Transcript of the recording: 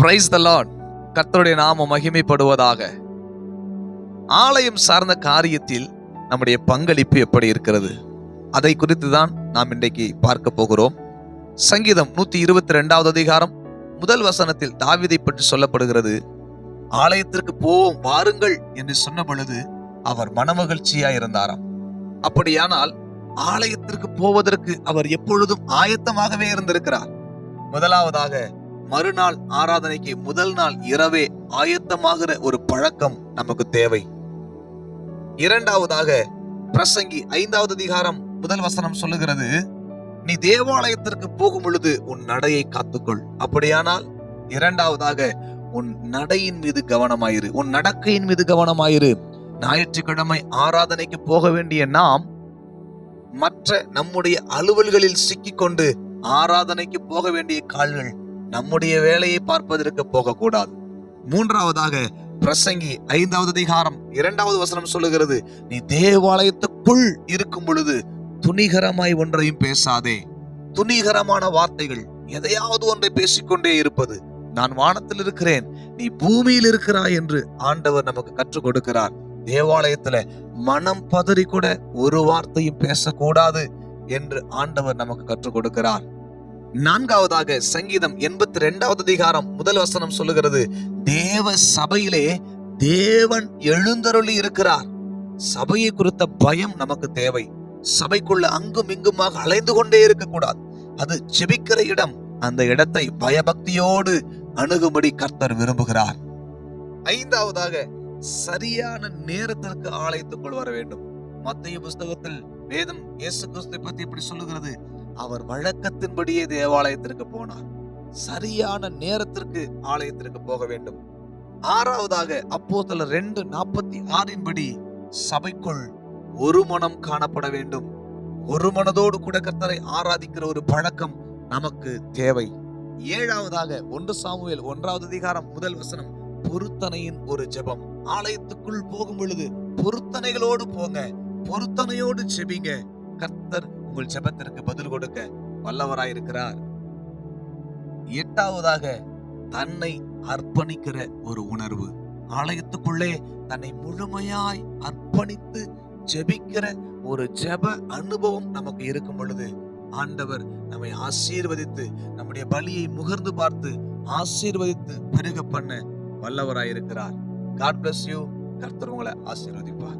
Praise the Lord. கர்த்தருடைய நாமம் மகிமைப்படுவதாக. ஆலயம் சார்ந்த காரியத்தில் நம்முடைய பங்களிப்பு எப்படி இருக்கிறது, அதை குறித்து தான் நாம் இன்றைக்கு பார்க்க போகிறோம். சங்கீதம் 122வது அதிகாரம் முதல் வசனத்தில் தாவீதை பற்றி சொல்லப்படுகிறது. ஆலயத்திற்கு போவோம் வாருங்கள் என்று சொன்ன பொழுது அவர் மனமகிழ்ச்சியா இருந்தாராம். அப்படியானால் ஆலயத்திற்கு போவதற்கு அவர் எப்பொழுதும் ஆயத்தமாகவே இருந்திருக்கிறார். முதலாவதாக, மறுநாள் ஆராதனைக்கு முதல் நாள் இரவே ஆயத்தமாகிற ஒரு பழக்கம் நமக்கு தேவை. இரண்டாவதாக, பிரசங்கி 5வது அதிகாரம் முதல் வசனம் சொல்லுகிறது, நீ தேவாலயத்திற்கு போகும் பொழுது உன் நடையை காத்துக்கொள். அப்படியானால் இரண்டாவதாக, உன் நடையின் மீது கவனமாயிரு, உன் நடக்கையின் மீது கவனமாயிரு. ஞாயிற்றுக்கிழமை ஆராதனைக்கு போக வேண்டிய நாம் மற்ற நம்முடைய அலுவல்களில் சிக்கிக்கொண்டு ஆராதனைக்கு போக வேண்டிய கால்கள் நம்முடைய வேலையை பார்ப்பதற்கு போகக்கூடாது. மூன்றாவதாக, பிரசங்கி 5வது அதிகாரம் 2வது வசனம் சொல்லுகிறது, நீ தேவாலயத்துக்குள் இருக்கும் பொழுது துணிகரமாய் ஒன்றையும் பேசாதே. துணிகரமான வார்த்தைகள், எதையாவது ஒன்றை பேசிக்கொண்டே இருப்பது. நான் வானத்தில் இருக்கிறேன், நீ பூமியில் இருக்கிறாய் என்று ஆண்டவர் நமக்கு கற்றுக் கொடுக்கிறார். தேவாலயத்துல மனம் பதறி கூட ஒரு வார்த்தையும் பேசக்கூடாது என்று ஆண்டவர் நமக்கு கற்றுக் கொடுக்கிறார். நான்காவதாக, சங்கீதம் 82வது அதிகாரம் முதல் வசனம் சொல்லுகிறது, தேவ சபையிலே தேவன் எழுந்தருளி இருக்கிறார். சபையை குறித்த பயம் நமக்கு தேவை. சபைக்குள்ள அங்கும் இங்குமாக அலைந்து கொண்டே இருக்கக்கூடாது. அது ஜெபிக்கிற இடம். அந்த இடத்தை பயபக்தியோடு அணுகும்படி கர்த்தர் விரும்புகிறார். ஐந்தாவதாக, சரியான நேரத்திற்கு ஆலயத்துக்குள் வர வேண்டும். மத்தேயு புஸ்தகத்தில் வேதம் இயேசு கிறிஸ்துவை பற்றி இப்படி சொல்லுகிறது, அவர் வழக்கத்தின்படியே தேவாலயத்திற்கு போனார். சரியான நேரத்திற்கு ஆலயத்திற்கு போக வேண்டும். ஆறாவதாக, அப்போஸ்தலர் 2:46 படி சபைக்குள் ஒரு மனம் காணப்பட வேண்டும். ஒரு மனதோடு கூட கர்த்தரை ஆராதிக்கிற ஒரு பழக்கம் நமக்கு தேவை. ஏழாவதாக, 1 சாமுவேல் 1வது அதிகாரம் முதல் வசனம், பொருத்தனையின் ஒரு ஜெபம். ஆலயத்துக்குள் போகும் பொழுது பொருத்தனைகளோடு போங்க, பொருத்தனையோடு ஜெபிங்க. கர்த்தர் உங்கள் ஜெபத்திற்கு பதில் கொடுக்க வல்லவராயிருக்கிறார். எட்டாவதாக, தன்னை அர்ப்பணிக்கிற ஒரு உணர்வு. ஆலயத்துக்குள்ளே தன்னை முழுமையாய் அர்ப்பணித்து ஜெபிக்கிற ஒரு ஜெப அனுபவம் நமக்கு இருக்கும் பொழுது ஆண்டவர் நம்மை ஆசீர்வதித்து, நம்முடைய பலியை முகர்ந்து பார்த்து ஆசீர்வதித்து பெருக பண்ண வல்லவராயிருக்கிறார். God bless you. கர்த்தர் உங்களை ஆசீர்வதிப்பார்.